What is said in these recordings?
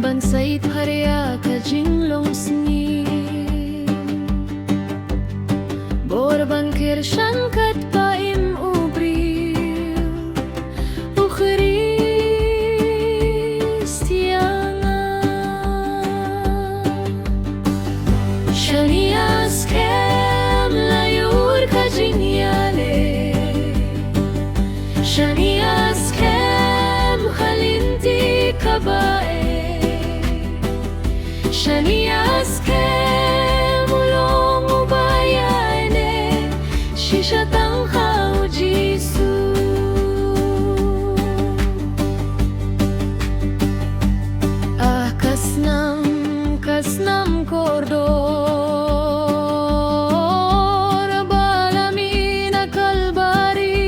bansait harya ka jinglong sni Borban kirshan kat paim ubril Ukhristiana Shanias kem layur ka jinyale Shanias kem khalinti kabae Shanias kem ulong ubayane Shishatang hao Jisu Ah kasnam kordor Balamina kalbari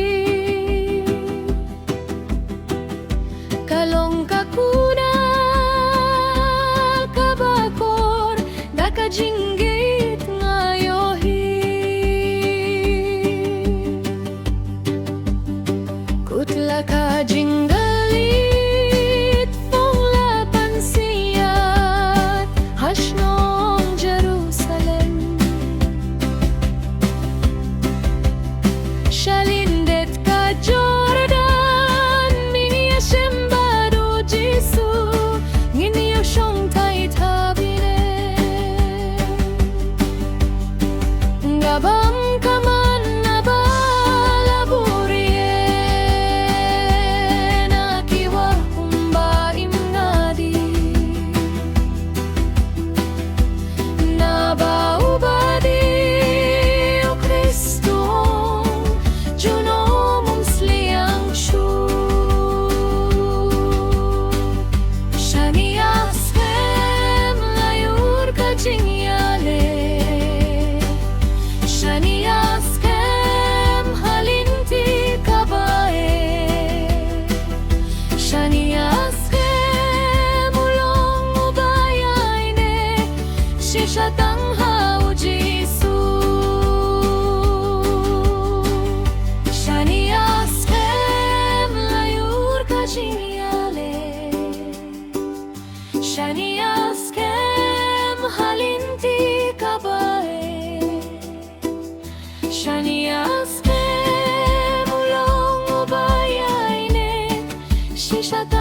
Kalong kakuna kabakor Dakajinggit ngayohi Kutla kajinggalit Fong lapansiyat Hashnong Jerusalem Shalindet ka Jordan Minia shembado Jisu Nginio shong taitabine Ngabam kaman nabalaburie Nakiwa umbaim ngadi Nabaubadi o Kristo Juno mumsliang shu Shanias kem layur ka jingyale Shanias kem halinti kabae Shanias kem ulong ubayayne Shishatang hao Jisu Shanias kem layur ka jinyale Shanias kem halinti kabae Shanias kem ulong ubayayne Shishatang